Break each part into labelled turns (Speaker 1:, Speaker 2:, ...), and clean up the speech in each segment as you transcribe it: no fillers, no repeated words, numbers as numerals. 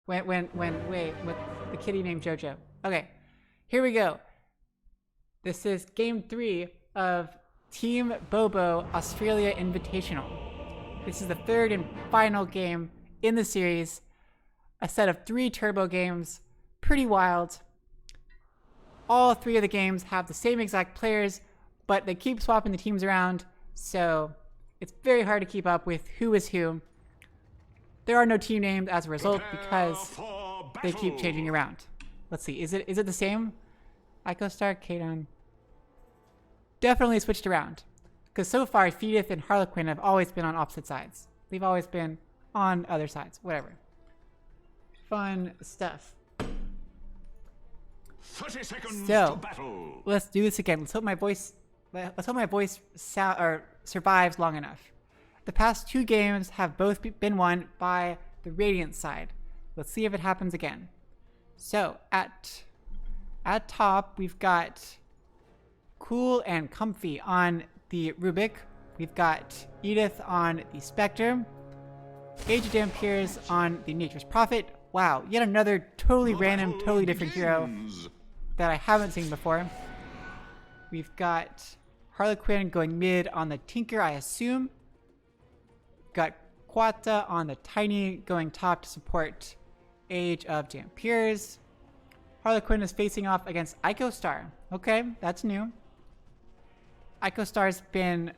Speaker 1: Wait, with the kitty named Jojo. Okay, here we go. This is game 3 of Team Bobo Australia Invitational. This is the third and final game in the series. A set of 3 turbo games. Pretty wild. All 3 of the games have the same exact players, but they keep swapping the teams around, so it's very hard to keep up with who is who. There are no team names as a result because they keep changing around. Let's see, is it the same? Icostar, Kadon. Definitely switched around. Because so far, Feedith and Harlequin have always been on opposite sides. They've always been on other sides. Whatever. Fun stuff.
Speaker 2: 30 seconds
Speaker 1: So,
Speaker 2: to battle.
Speaker 1: let's do this again. Let's hope my voice survives long enough. The past 2 games have both been won by the Radiant side. Let's see if it happens again. So, at top, we've got Cool and Comfy on the Rubik. We've got Edith on the Spectre. Age of Dampiers on the Nature's Prophet. Wow, yet another totally random, totally different hero that I haven't seen before. We've got Harlequin going mid on the Tinker, I assume. Got Quata on the Tiny going top to support Age of Dampiers. Harlequin is facing off against Icostar. Okay, that's new. Icostar's been,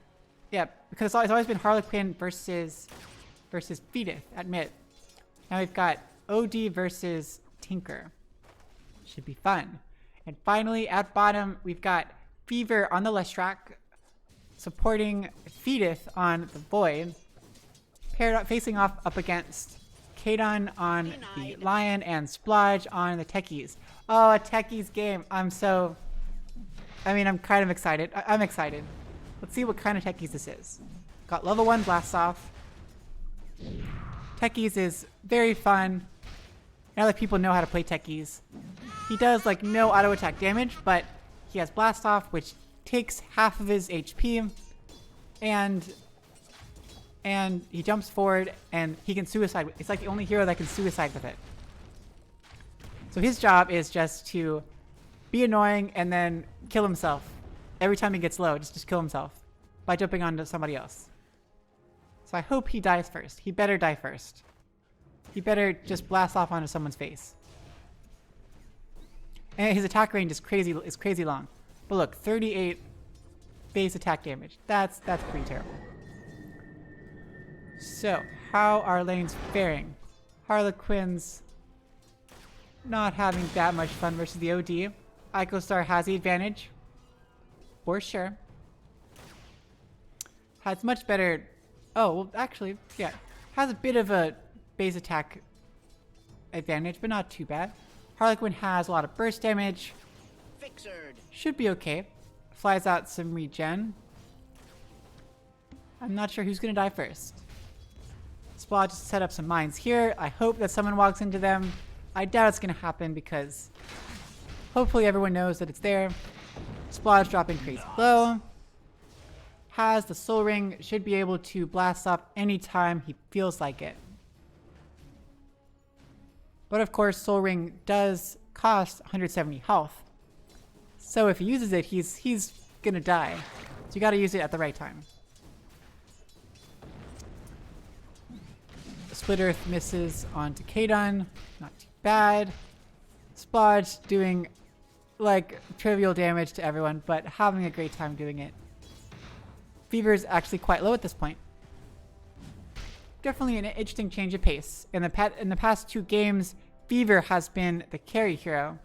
Speaker 1: yeah, because it's always been Harlequin versus Feedith at mid. Now we've got OD versus Tinker. Should be fun. And finally, at bottom, we've got Fever on the Lestrak, supporting Feedith on the Void, paired up, facing off up against Kadon on the Lion and Splodge on the Techies. Oh, a Techies game. I'm kind of excited. I'm excited. Let's see what kind of Techies this is. Got level 1 Blast Off. Techies is very fun. Now that people know how to play Techies. He does like no auto attack damage, but he has Blast Off, which takes half of his HP, and he jumps forward and he can suicide. It's like the only hero that can suicide with it. So his job is just to be annoying and then kill himself. Every time he gets low, just kill himself by jumping onto somebody else. So I hope he dies first. He better die first. He better just blast off onto someone's face. And his attack range is crazy long. But look, 38 base attack damage. That's pretty terrible. So, how are lanes faring? Harlequin's not having that much fun versus the OD. Icostar has the advantage. For sure. Has much better... Oh, well, actually, yeah. Has a bit of a base attack advantage, but not too bad. Harlequin has a lot of burst damage. Should be okay. Flies out some regen. I'm not sure who's going to die first. Splodge just set up some mines here. I hope that someone walks into them. I doubt it's going to happen because hopefully everyone knows that it's there. Splodge dropping crazy low. Has the soul ring. Should be able to blast off anytime he feels like it. But of course, soul ring does cost 170 health. So if he uses it, he's going to die. So you got to use it at the right time. Split Earth misses onto Kadon. Not too bad. Splodge doing like trivial damage to everyone, but having a great time doing it. Fever is actually quite low at this point. Definitely an interesting change of pace. In the past 2 games, Fever has been the carry hero.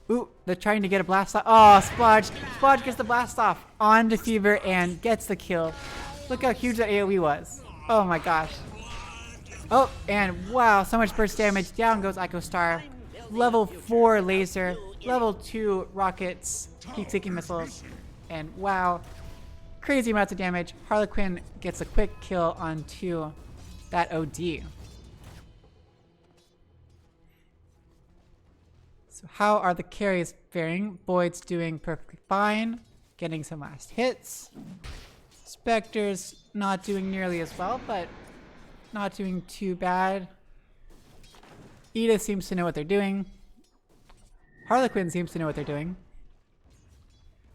Speaker 1: Ooh, they're trying to get a blast off. Oh, Splodge. Splodge gets the blast off onto Fever and gets the kill. Look how huge that AoE was. Oh my gosh. Oh, and wow, so much burst damage. Down goes Icostar. Level 4 laser. Level 2 rockets. Heat-seeking missiles. And wow. Crazy amounts of damage. Harlequin gets a quick kill onto that OD. So how are the carries faring? Void's doing perfectly fine. Getting some last hits. Spectre's not doing nearly as well, but not doing too bad. Edith seems to know what they're doing. Harlequin seems to know what they're doing.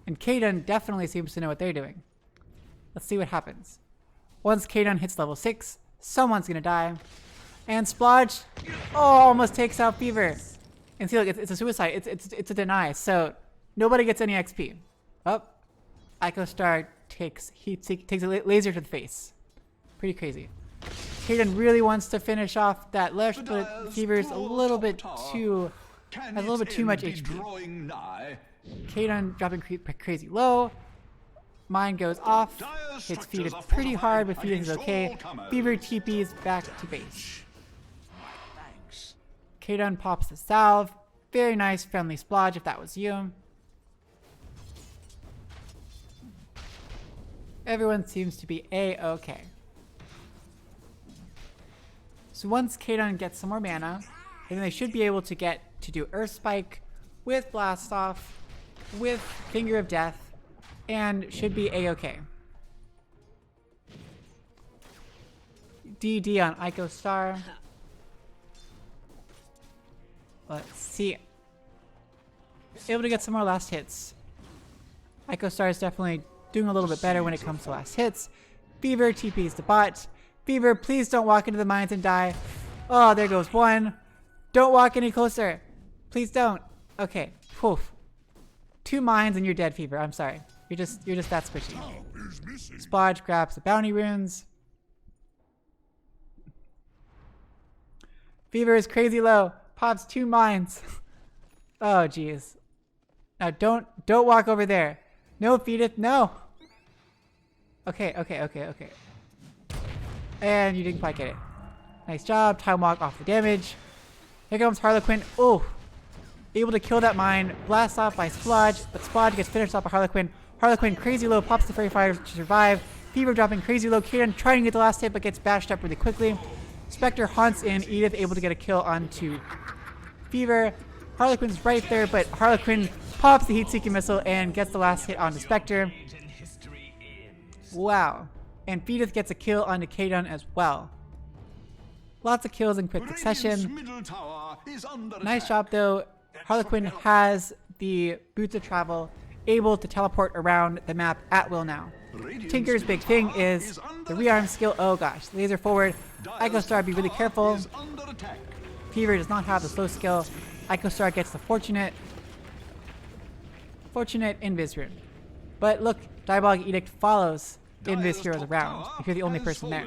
Speaker 1: And Kaden definitely seems to know what they're doing. Let's see what happens. Once Kaden hits level 6, someone's gonna die. And Splodge, almost takes out Fever. And see, look, it's a suicide. It's a deny. So nobody gets any XP. Oh, Ico Star takes a laser to the face. Pretty crazy. Kaden really wants to finish off that Lush, but Fever's a little bit too much HP. Kaden dropping crazy low. Mine goes off. Hits Fetus pretty hard, but Fetus is okay. Fever TP's back to base. Kaden pops the salve. Very nice, friendly Splodge if that was you. Everyone seems to be A-okay. So once Kaden gets some more mana, then they should be able to get to do Earth Spike with Blast Off, with Finger of Death, and should be A-okay. DD on Ico Star. Let's see. Able to get some more last hits. Ico Star is definitely doing a little bit better when it comes to last hits. Fever TP's the bot. Fever, please don't walk into the mines and die. Oh, there goes one. Don't walk any closer. Please don't. Okay. Poof. 2 mines and you're dead, Fever. I'm sorry. You're just that squishy. Splodge grabs the bounty runes. Fever is crazy low. Pops 2 mines. Oh, jeez. Now don't walk over there. No, Feedith, no. Okay. And you didn't quite get it. Nice job. Time walk off the damage. Here comes Harlequin. Oh, able to kill that mine. Blast off by Splodge, but Splodge gets finished off by Harlequin. Harlequin crazy low, pops the Fairy Fire to survive. Fever dropping crazy low. Kaden trying to get the last hit, but gets bashed up really quickly. Spectre haunts in. Edith able to get a kill onto Fever. Harlequin's right there, but Harlequin pops the heat-seeking missile and gets the last hit onto Spectre. Wow. And Fetus gets a kill onto Kaden as well. Lots of kills in quick succession. Nice job though. Harlequin has the Boots of Travel, able to teleport around the map at will now. Tinker's big thing is the rearm skill. Oh gosh, laser forward. Ico Star, be really careful. Fever does not have the slow skill. Ico Star gets the fortunate Invis rune. But look, Diabolic Edict follows Invis heroes around if you're the only person there.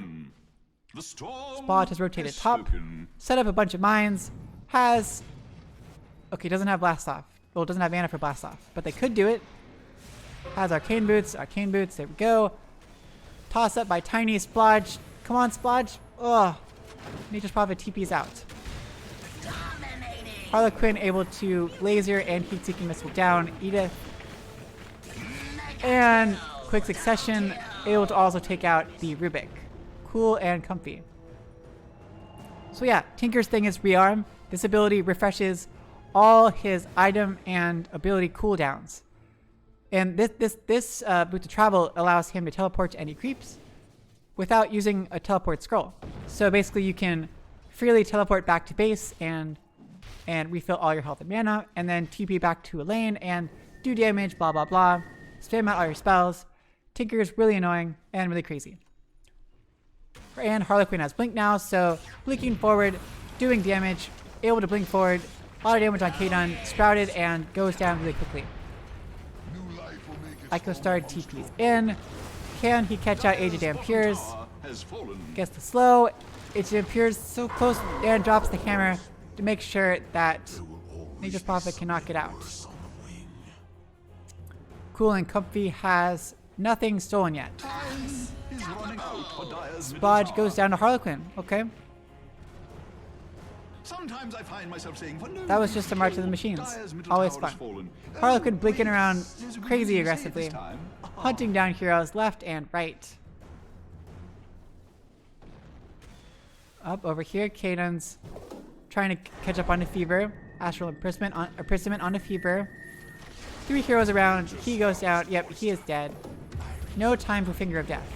Speaker 1: Spot has rotated top, set up a bunch of mines, doesn't have Blast Off. Well, it doesn't have mana for Blast Off, but they could do it. Has Arcane Boots, there we go. Toss up by Tiny Splodge. Come on, Splodge. Ugh. Nature's Prophet TP's out. Harlequin able to laser and heat-seeking missile down Edith. And quick succession, able to also take out the Rubik. Cool and comfy. So yeah, Tinker's thing is rearm. This ability refreshes all his item and ability cooldowns. And this Boots of Travel allows him to teleport to any creeps without using a teleport scroll. So basically you can freely teleport back to base and refill all your health and mana, and then TP back to a lane and do damage, blah blah blah. Spam out all your spells. Tinker is really annoying and really crazy. And Harlequin has Blink now, so blinking forward, doing damage, able to blink forward, a lot of damage on Kaden, sprouted and goes down really quickly. Ico Star TP's in. Can he catch out Age of Dampires? Gets the slow. Age of Dampires so close and drops the hammer to make sure that Nature's Prophet cannot get out. Cool and Comfy has nothing stolen yet. Splodge goes down to Harlequin. Okay.
Speaker 2: Sometimes I find myself saying,
Speaker 1: that was just a March of the Machines. Always fun. Harlequin blinking around crazy aggressively, hunting down heroes left and right. Up over here, Kaden's trying to catch up onto Fever. Astral Imprisonment onto Fever. 3 heroes around. He goes down. Yep, he is dead. No time for Finger of Death.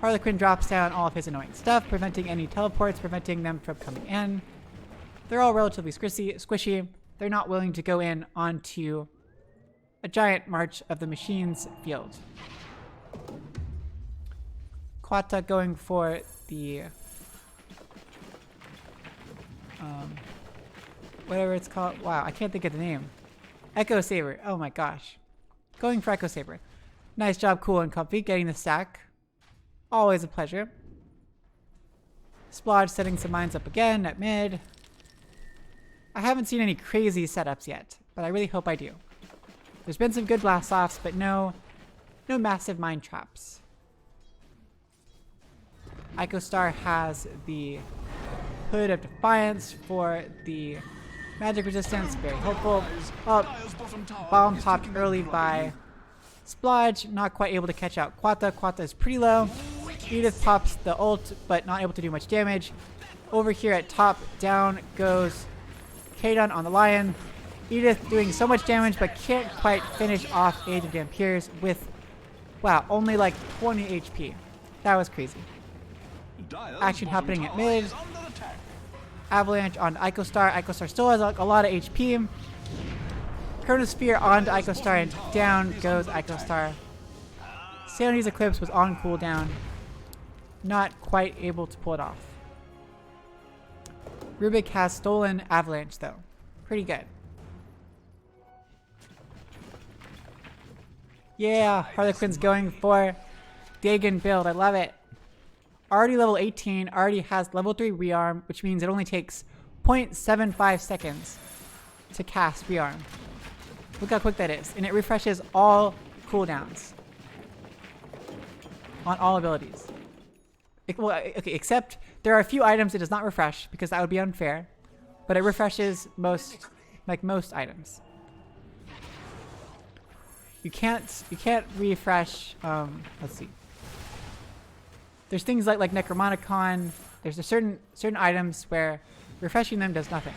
Speaker 1: Harlequin drops down all of his annoying stuff, preventing any teleports, preventing them from coming in. They're all relatively squishy. They're not willing to go in onto a giant March of the Machines field. Quata going for the whatever it's called. Wow, I can't think of the name. Echo Saber. Oh my gosh. Going for Echo Saber. Nice job, Cool and Comfy, getting the stack. Always a pleasure. Splodge setting some mines up again at mid. I haven't seen any crazy setups yet, but I really hope I do. There's been some good blast offs, but no massive mine traps. Icostar has the Hood of Defiance for the magic resistance, very helpful. Oh, bomb popped early by Splodge, not quite able to catch out Quata. Quata is pretty low. Edith pops the ult, but not able to do much damage. Over here at top, down goes Kadon on the Lion. Edith doing so much damage, but can't quite finish off Age of Dampiers with, wow, only like 20 HP. That was crazy. Action happening at mid. Avalanche on Icostar. Icostar still has like a lot of HP. Chronosphere onto Icostar and down goes Icostar. Sanity's Eclipse was on cooldown. Not quite able to pull it off. Rubik has stolen Avalanche though. Pretty good. Yeah, Harlequin's going for Dagon build. I love it. Already level 18, already has level 3 rearm, which means it only takes 0.75 seconds to cast rearm. Look how quick that is. And it refreshes all cooldowns on all abilities. Okay, except there are a few items it does not refresh because that would be unfair, but it refreshes most items. You can't refresh, let's see. There's things like Necromonicon. There's a certain items where refreshing them does nothing.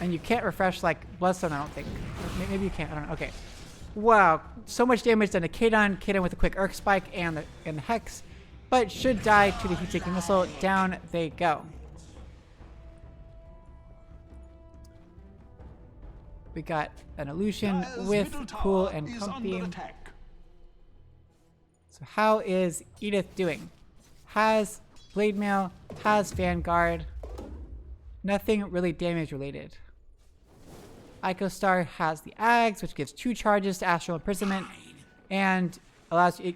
Speaker 1: And you can't refresh like Bloodstone, I don't think. Maybe you can't, I don't know. Okay. Wow, so much damage done to Kadon. Kadon with a quick Urk Spike and the Hex, but should die to the heat-seeking missile. Down they go. We got an illusion with Cool and Comfy. So how is Edith doing? Has Blade Mail, has Vanguard. Nothing really damage related. Icostar has the Ags, which gives 2 charges to Astral Imprisonment and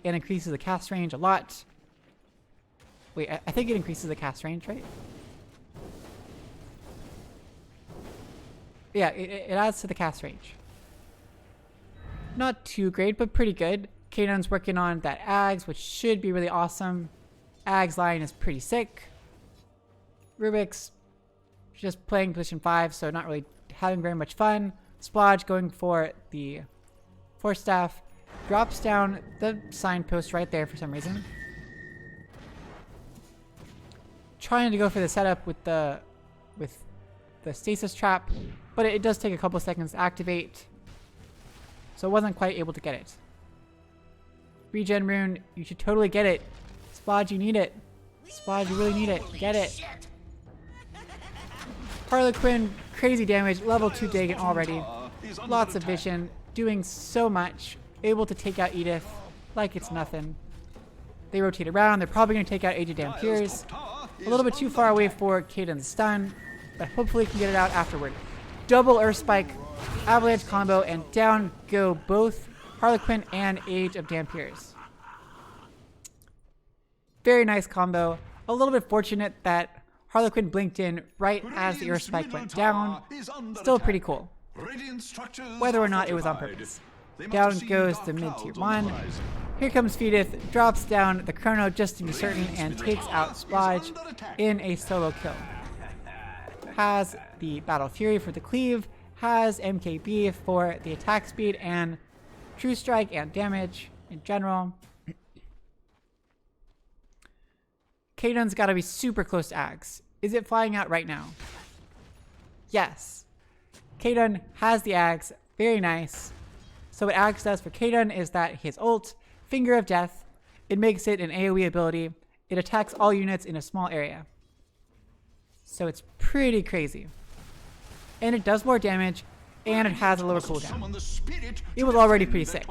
Speaker 1: increases the cast range a lot. Wait, I think it increases the cast range, right? Yeah, it adds to the cast range. Not too great, but pretty good. Kanon's working on that Ags, which should be really awesome. Ags line is pretty sick. Rubik's just playing position 5, so not really having very much fun. Splodge going for the Force Staff. Drops down the signpost right there for some reason. Trying to go for the setup with the stasis trap, but it does take a couple seconds to activate, so it wasn't quite able to get it. Regen rune, you should totally get it. Splodge, you need it. Splodge, you really need it. Get it. Harlequin, crazy damage, level 2 Dagon already. Lots of vision, doing so much. Able to take out Edith like it's nothing. They rotate around. They're probably going to take out Age of Dampiers. A little bit too far away for Kadon's stun, but hopefully can get it out afterward. Double Earth Spike, Avalanche combo, and down go both Harlequin and Age of Dampiers. Very nice combo. A little bit fortunate that Harlequin blinked in right as the Earth Spike went down. Still pretty cool. Whether or not it was on purpose. Down goes the mid-tier 1. Here comes Feedith, drops down the Chrono just to be certain, and takes out Splodge in a solo kill. Has the Battle Fury for the cleave, has MKB for the attack speed and True Strike and damage in general. Kadon's got to be super close to Ags. Is it flying out right now? Yes. Kadon has the Ags. Very nice. So what Ags does for Kadon is that his ult, Finger of Death, it makes it an AoE ability. It attacks all units in a small area. So it's pretty crazy. And it does more damage, and it has a lower cooldown. It was already pretty sick.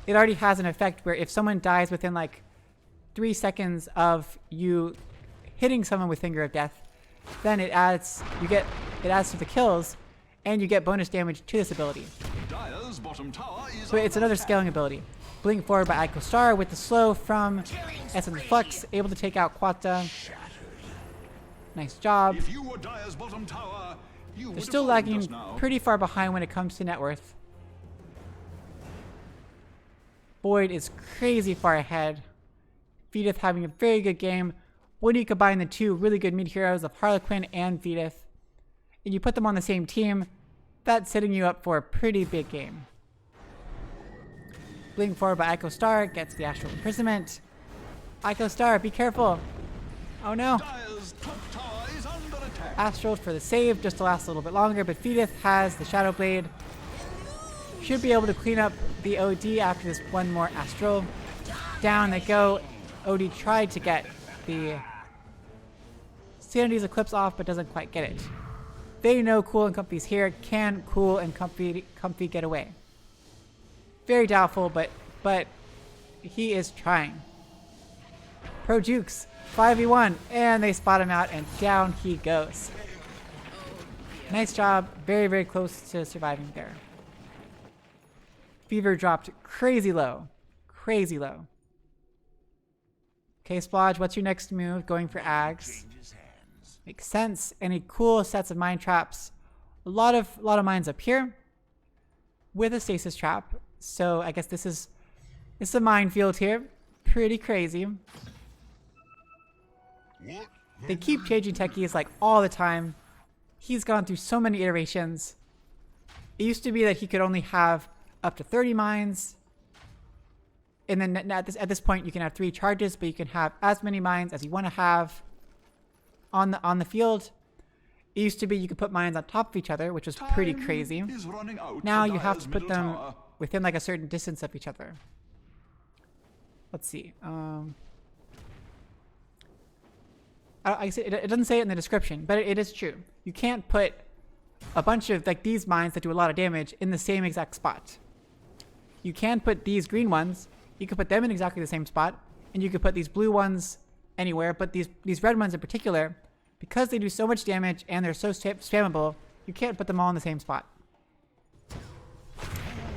Speaker 1: It already has an effect where if someone dies within like 3 seconds of you hitting someone with Finger of Death, then it adds to the kills, and you get bonus damage to this ability. So it's another scaling ability. Blink forward by Ico Star with the slow from Essence Flux, able to take out Quata. Nice job. They're still lagging pretty far behind when it comes to net worth. Void is crazy far ahead. Vedith having a very good game. When you combine the two really good mid heroes of Harlequin and Vedith, and you put them on the same team, that's setting you up for a pretty big game. Blink forward by Ico Star gets the Astral Imprisonment. Ico Star, be careful. Oh no. Astral for the save, just to last a little bit longer, but Vedith has the Shadow Blade. Should be able to clean up the OD after this one more Astral. Down they go. OD tried to get the Sanity's Eclipse off, but doesn't quite get it. They know Cool and Comfy's here. Can Cool and Comfy get away? Very doubtful, but he is trying. Pro Jukes, 5v1, and they spot him out, and down he goes. Nice job. Very, very close to surviving there. Fever dropped crazy low. Crazy low. Okay, Splodge, what's your next move? Going for Ags. Makes sense. Any cool sets of mine traps? A lot of mines up here with a stasis trap. So I guess it's a minefield here. Pretty crazy. They keep changing techies like all the time. He's gone through so many iterations. It used to be that he could only have up to 30 mines. And then at this point you can have 3 charges, but you can have as many mines as you want to have on the field. It used to be you could put mines on top of each other, which was pretty crazy. Now you have to put them within like a certain distance of each other. Let's see. It doesn't say it in the description, but it is true. You can't put a bunch of like these mines that do a lot of damage in the same exact spot. You can put these green ones. You can put them in exactly the same spot, and you can put these blue ones anywhere. But these red ones in particular, because they do so much damage and they're so spammable, you can't put them all in the same spot.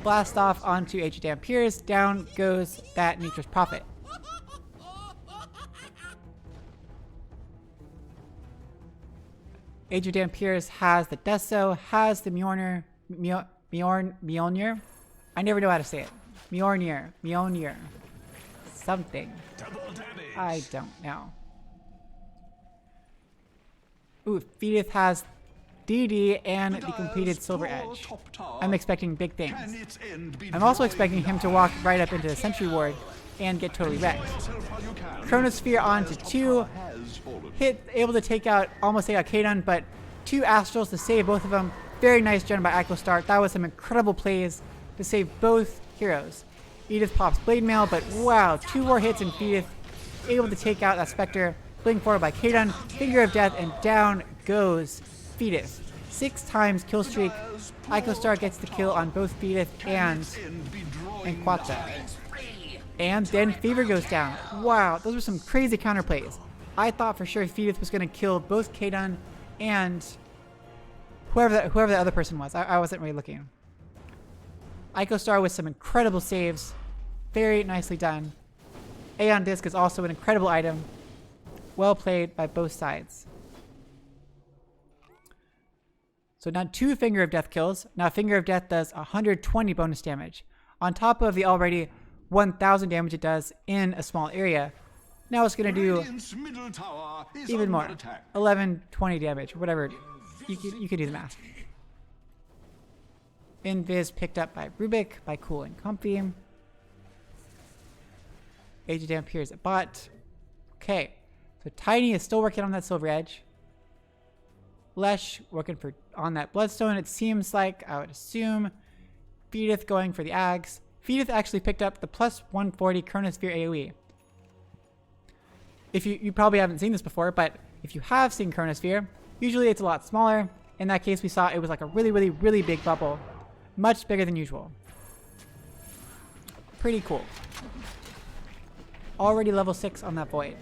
Speaker 1: Blast off onto Age of Dampiers. Down goes that Nature's Prophet. Age of Dampiers has the Deso, has the Mjolnir. I never know how to say it. Mjolnir. Something. I don't know. Ooh, Vedith has DD and the completed Silver Edge. I'm expecting big things. I'm also expecting him to walk right up into the Sentry Ward and get totally wrecked. Chronosphere onto 2. Able to take out, almost take out Kadon, but 2 Astrals to save both of them. Very nice gen by Ico Star. That was some incredible plays to save both heroes. Edith pops Blade Mail, but wow, 2 more hits and Vedith able to take out that Spectre. Blink forward by Kadon, Finger of Death, and down goes Vedith. 6 times kill streak. Ico Star gets the kill on both Vedith and Quata. And then Fever goes down. Wow, those were some crazy counterplays. I thought for sure Vedith was going to kill both Kadon and whoever the other person was. I wasn't really looking. Ico Star with some incredible saves. Very nicely done. Aeon Disc is also an incredible item. Well played by both sides. So now 2 Finger of Death kills. Now Finger of Death does 120 bonus damage. On top of the already 1000 damage it does in a small area. Now it's going to do even more. 1120 damage, whatever. You can do the math. Invis picked up by Rubik, by Cool and Comfy. Age of Dampiers at bot. Okay, so Tiny is still working on that Silver Edge. Lesh working on that Bloodstone, it seems like, I would assume. Vedith going for the Ags. Vedith actually picked up the plus 140 Chronosphere AoE. If you probably haven't seen this before, but if you have seen Chronosphere, Usually it's a lot smaller. In that case, we saw it was like a really, really, really big bubble. Much bigger than usual. Pretty cool. Already level 6 on that void.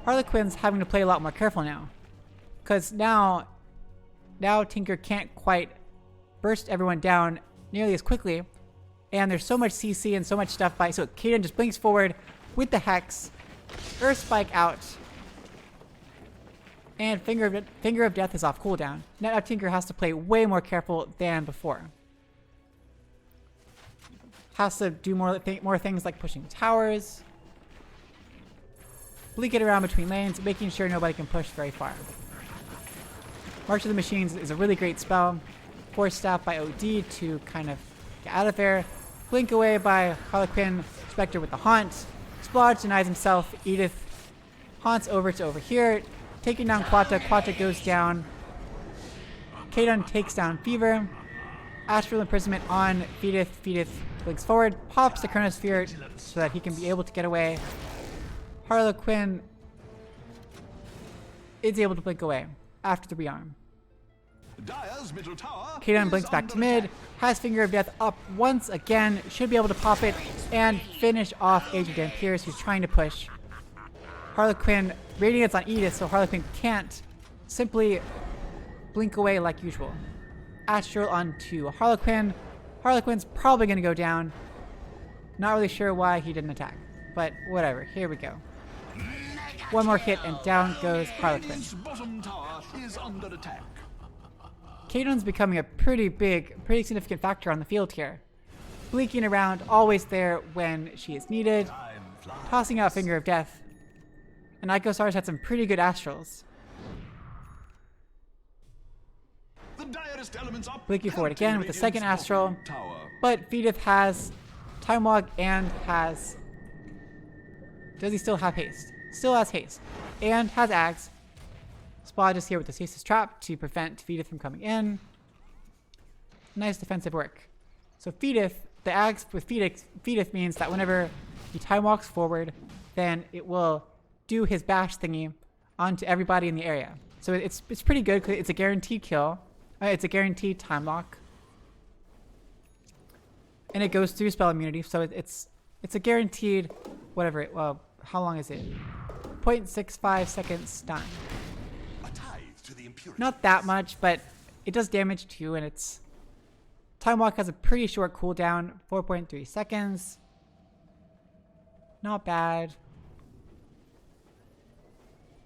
Speaker 1: Harlequin's having to play a lot more careful now. Because now Tinker can't quite burst everyone down nearly as quickly. And there's so much CC and so much stuff by. So Kaden just blinks forward with the Hex. Earth Spike out. And Finger of Death is off cooldown. Now Tinker has to play way more careful than before. Has to do more things like pushing towers. Blink it around between lanes, making sure nobody can push very far. March of the Machines is a really great spell. Force Staff by OD to kind of get out of there. Blink away by Harlequin. Spectre with the Haunt. Splodge denies himself. Edith haunts over to over here. Taking down Quata. Quata goes down. Kadon takes down Fever. Astral Imprisonment on Feedith. Feedith blinks forward. Pops the Chronosphere so that he can be able to get away. Harlequin is able to blink away after the rearm. Kadon blinks back to mid, has Finger of Death up once again, should be able to pop it and finish off Age of Dampiers, who's trying to push. Harlequin, Radiance on Edith, so Harlequin can't simply blink away like usual. Astral onto Harlequin. Harlequin's probably going to go down. Not really sure why he didn't attack, but whatever. Here we go. One more hit and down goes Harlequin. Kadon's becoming a pretty significant factor on the field here. Blinking around, always there when she is needed. Tossing out Finger of Death. And Icosar's had some pretty good Astrals. Blinking forward again with the second Astral. But Feedith has Time Walk and has... Does he still have haste? Still has haste. And has Ags. Splodge is here with the Stasis Trap to prevent Feedith from coming in. Nice defensive work. So Feedith, the Ags with Feedith means that whenever he Time Walks forward, then it will do his bash thingy onto everybody in the area. So it's pretty good because it's a guaranteed kill. It's a guaranteed time lock. And it goes through spell immunity, so it's a guaranteed whatever. Well, how long is it? 0.65 seconds stun. Not that much, but it does damage too, and it's... Time Walk has a pretty short cooldown, 4.3 seconds. Not bad.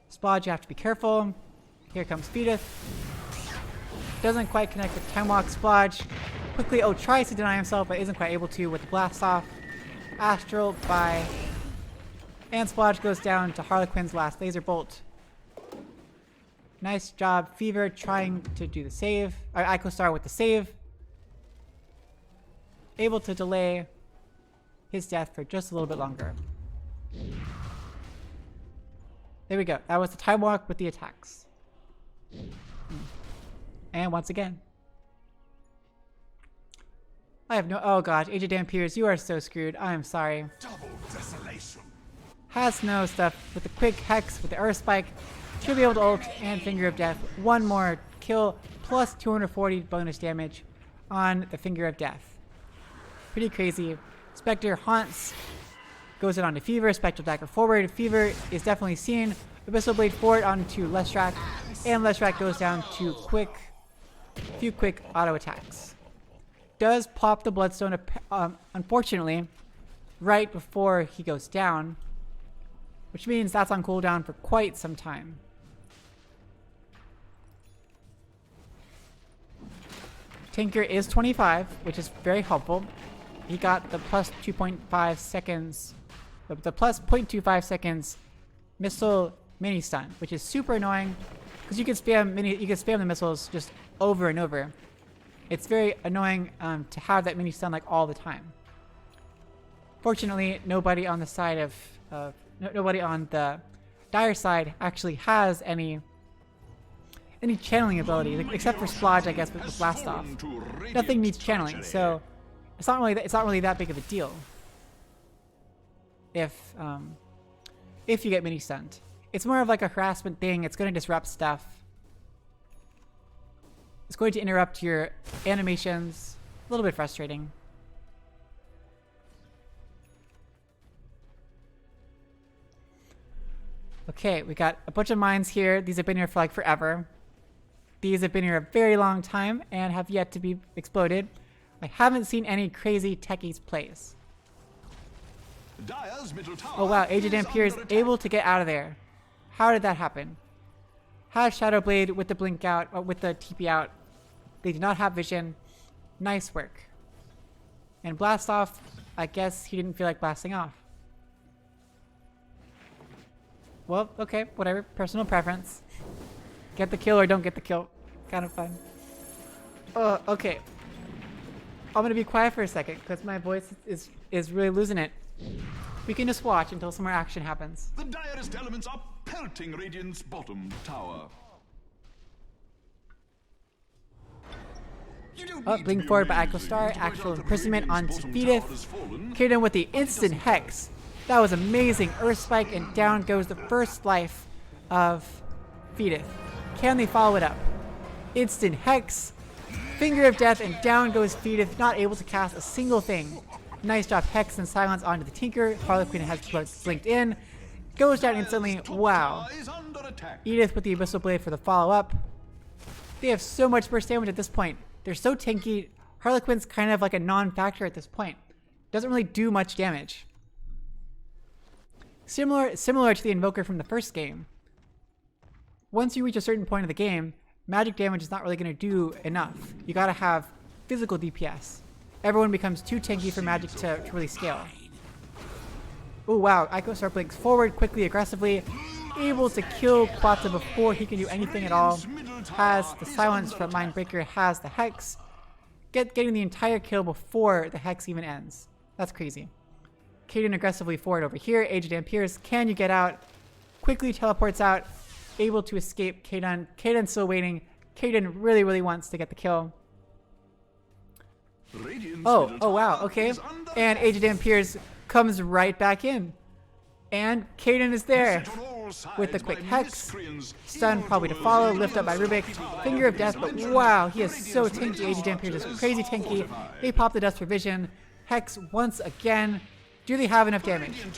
Speaker 1: Splodge, you have to be careful. Here comes Feedith. Doesn't quite connect with Time Walk. Splodge quickly, tries to deny himself, but isn't quite able to with the Blast Off. Astral by... And Splodge goes down to Harlequin's last Laser Bolt. Nice job, Fever, trying to do the save. Icostar with the save. Able to delay his death for just a little bit longer. There we go. That was the Time Walk with the attacks. And once again. I have no... Oh gosh, Age of Dampiers, you are so screwed. I am sorry.
Speaker 2: Double desolation.
Speaker 1: Has no stuff with the quick Hex, with the Earth Spike. Should be able to ult and Finger of Death. One more kill plus 240 bonus damage on the Finger of Death. Pretty crazy. Spectre haunts. Goes it onto Fever. Spectral Dagger forward. Fever is definitely seen. Abyssal Blade forward onto Lestrak. And Lestrak goes down to few quick auto attacks. Does pop the Bloodstone, unfortunately, right before he goes down. Which means that's on cooldown for quite some time. Tinker is 25, which is very helpful. He got the plus 2.5 seconds, the plus 0.25 seconds missile mini stun, which is super annoying because you can spam the missiles just over and over. It's very annoying to have that mini stun like all the time. Fortunately, nobody on the side of nobody on the Dire side actually has any channeling ability, except for Splodge, I guess, with Blast Off. Nothing needs channeling, so it's not really that big of a deal. If you get mini stunned, it's more of like a harassment thing. It's going to disrupt stuff, It's going to interrupt your animations. A little bit frustrating. Okay, we got a bunch of mines here. These have been here for like forever. These have been here a very long time and have yet to be exploded. I haven't seen any crazy techies plays. Oh wow, Agent Dampier is able to get out of there. How did that happen? Has Shadow Blade with the blink out, with the TP out. They do not have vision. Nice work. And blast off, I guess he didn't feel like blasting off. Well, okay, whatever. Personal preference. Get the kill or don't get the kill. Kind of fun. Okay. I'm gonna be quiet for a second because my voice is really losing it. We can just watch until some more action happens.
Speaker 2: The direst elements are pelting Radiant's bottom tower.
Speaker 1: Blink forward by Aquastar. Actual imprisonment onto Feedith. Kaden with the instant hex. That was amazing. Earth Spike, and down goes the first life of Feedith. Can they follow it up? Instant hex. Finger of Death, and down goes Feedith, not able to cast a single thing. Nice drop Hex and Silence onto the Tinker. Harlequin has blinked in. Goes down instantly. Wow. Edith with the Abyssal Blade for the follow-up. They have so much burst damage at this point. They're so tanky. Harlequin's kind of like a non-factor at this point. Doesn't really do much damage. Similar to the Invoker from the first game. Once you reach a certain point of the game, magic damage is not really going to do enough. You gotta have physical DPS. Everyone becomes too tanky for magic to really scale. Oh wow, Icostar blinks forward quickly, aggressively, able to kill Quata before he can do anything at all. Has the silence from Mindbreaker, has the Hex. Getting the entire kill before the Hex even ends. That's crazy. Kaden aggressively forward over here. Agent Dampiers, can you get out? Quickly teleports out, able to escape Kaden. Kaden's still waiting. Kaden really wants to get the kill. Oh wow, okay. And Agent Dampiers comes right back in. And Kaden is there with the quick Hex. Stun probably to follow, lift up by Rubik. Finger of Death, but wow, he is so tanky. Agent Dampiers is crazy tanky. They pop the Dust for Vision. Hex once again. Do they have enough damage? He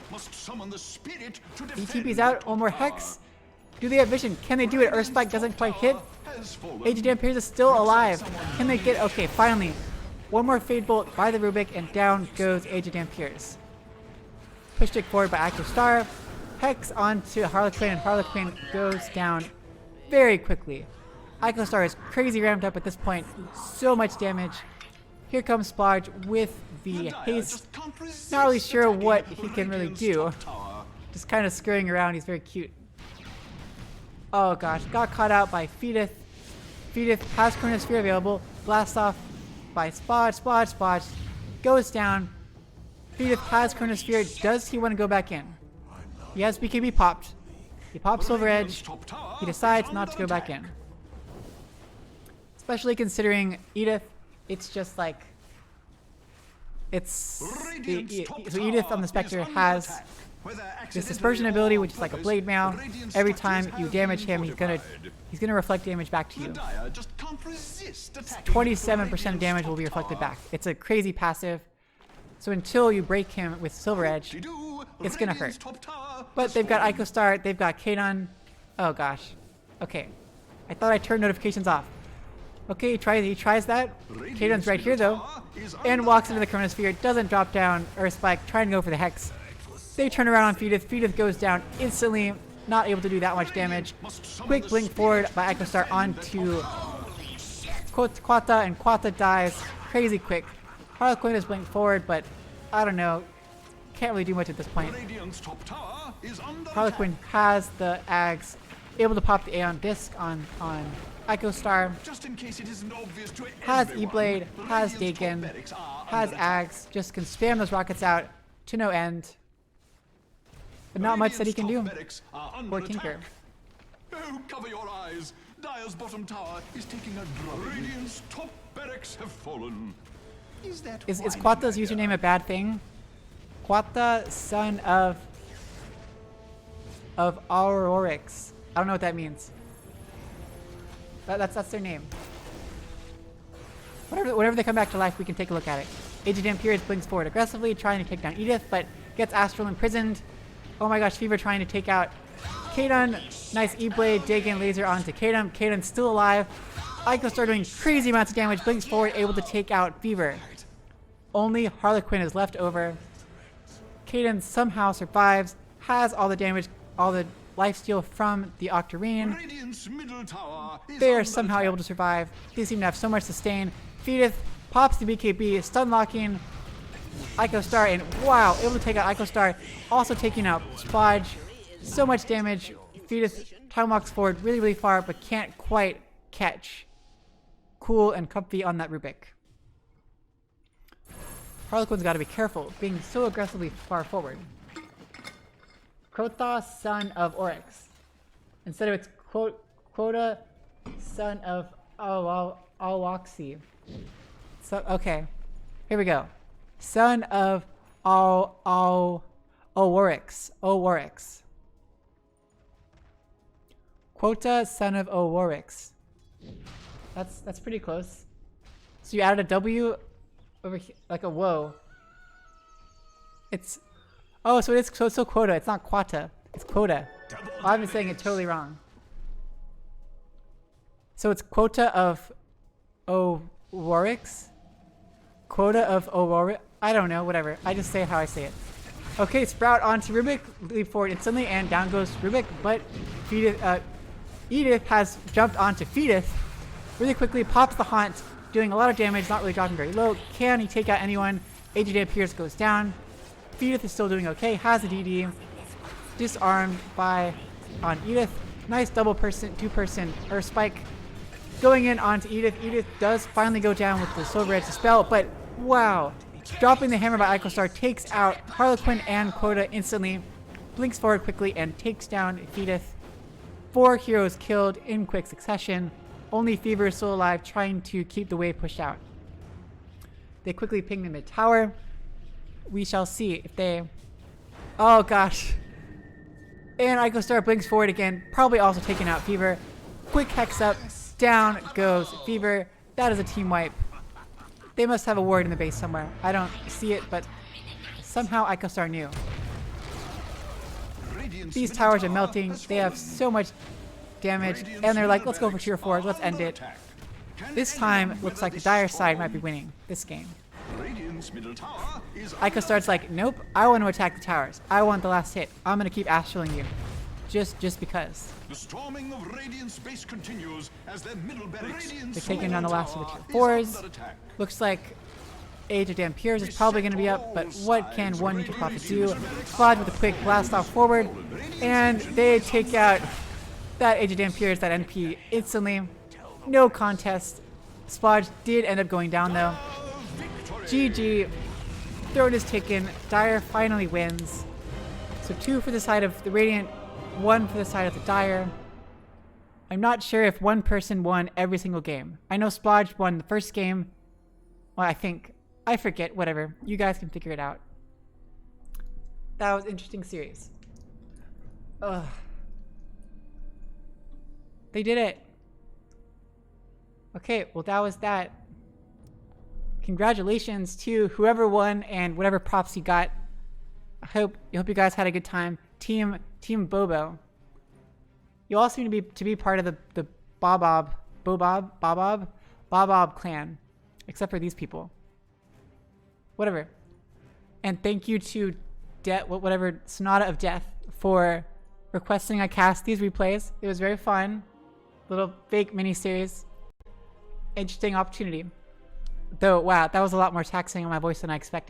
Speaker 1: TP's out, one more Hex. Do they have Vision? Can they do it? Earth Spike doesn't quite hit. Agent Dampiers is still alive. Can they get, okay, finally. One more Fade Bolt by the Rubik, and down goes Agent Dampiers. Push stick forward by Active Star. Hex onto Harlequin, and Harlequin goes down very quickly. Ico Star is crazy ramped up at this point. So much damage. Here comes Splodge with the haste. Not really sure what he can really do. Just kind of scurrying around. He's very cute. Oh gosh, got caught out by Feedith. Feedith has Chronosphere available. Blast off by Splodge. Goes down. Feedith has Chronosphere. Does he want to go back in? He has BKB popped. He pops Silver Edge. He decides not to go back in. Especially considering Edith, it's just like... so Edith on the Spectre has this Dispersion ability, which is like a Blade Mail. Every time you damage him, he's gonna reflect damage back to you. 27% damage will be reflected back. It's a crazy passive. So until you break him with Silver Edge, it's gonna hurt. But they've got Ico Star, they've got Kanon. Oh gosh. Okay. I thought I turned notifications off. Okay, he tries that. Kadon's right here though. And walks into the Chronosphere, doesn't drop down. Earth Spike, trying to go for the Hex. They turn around on Feedith. Feedith goes down instantly, not able to do that much damage. Quick blink forward by Ico Star onto Quata, and Quata dies crazy quick. Harlequin is blinked forward, but I don't know. Can't really do much at this point. Harlequin has the Ags, able to pop the Aeon Disc on Ico Star. Has E-Blade, has Dagon, has Ags, just can spam those rockets out to no end. But not much that he can do. Or Tinker.
Speaker 2: Oh, cover your eyes. Dire's bottom tower is taking a drop. Radiant's top barracks have fallen. Is
Speaker 1: Quata's username a bad thing? Quata, son of Aurorix. I don't know what that means. That's their name. Whenever they come back to life, we can take a look at it. Aged Amperius blinks forward aggressively, trying to take down Edith, but gets Astral imprisoned. Oh my gosh, Fever trying to take out Kadon. Nice E-Blade, dig in laser onto Kadon. Kadon's still alive. Ico start doing crazy amounts of damage, blinks forward, able to take out Fever. Only Harlequin is left over. Kadon somehow survives, has all the damage, all the lifesteal from the Octarine. They are somehow able to survive. They seem to have so much sustain. Feedith pops the BKB, stun locking Ico Star, and wow, able to take out Ico Star, also taking out Splodge. So much damage. Feedith time walks forward really, really far, but can't quite catch Cool and Comfy on that Rubik. Harlequin's got to be careful, being so aggressively far forward. Krothos, son of Oryx. Instead of its Quota, son of Alwaxi. So, okay, here we go. Son of Oryx. Quota, son of Oryx. That's pretty close. So you added a W over here, like a whoa. It's so it's quota. It's not quata. It's quota. I've been saying it totally wrong. So it's quota of Oryx. Quota of Oryx. I don't know. Whatever. I just say how I say it. Okay, Sprout onto Rubik, leap forward instantly, and down goes Rubik. But Edith has jumped onto Feedith really quickly, pops the Haunt, doing a lot of damage, not really dropping very low. Can he take out anyone? Aged Amperius goes down. Feedith is still doing okay, has a DD. Disarmed on Edith. Nice double two-person Earth Spike. Going in onto Edith. Edith does finally go down with the Silver Edge spell, but wow. Dropping the hammer by Ico Star takes out Harlequin and Quota instantly. Blinks forward quickly and takes down Feedith. 4 heroes killed in quick succession. Only Fever is still alive, trying to keep the wave pushed out. They quickly ping the mid tower. We shall see if they... Oh gosh. And Ico Star blinks forward again, probably also taking out Fever. Quick hex up, down goes Fever. That is a team wipe. They must have a ward in the base somewhere. I don't see it, but somehow Ico Star knew. These towers are melting. They have so much damage, and they're like, let's go for tier 4, let's end it. This time, looks like the Dire side might be winning this game. Ico Star's like, nope, I want to attack the towers. I want the last hit. I'm going to keep astraling you. Just because.
Speaker 2: The storming of Radiant's base continues as their middle barracks.
Speaker 1: They're taking down the last of the tier 4s. Looks like Aged Amperius is probably going to be up, but what can one Ninja Prophet do? Splodge with a quick blast off forward, and they take out that Aged Amperius, that NP, instantly. No contest. Splodge did end up going down though. GG. Throne is taken. Dire finally wins. So 2 for the side of the Radiant, 1 for the side of the Dire. I'm not sure if one person won every single game. I know Splodge won the first game. Well, I forget, whatever. You guys can figure it out. That was an interesting series. Ugh. They did it. Okay, well that was that. Congratulations to whoever won and whatever props you got. I hope you guys had a good time. Team Bobo. You all seem to be part of the Bobob clan, except for these people. Whatever. And thank you to Sonata of Death for requesting I cast these replays. It was very fun. Little fake mini-series. Interesting opportunity. Though, wow, that was a lot more taxing on my voice than I expected.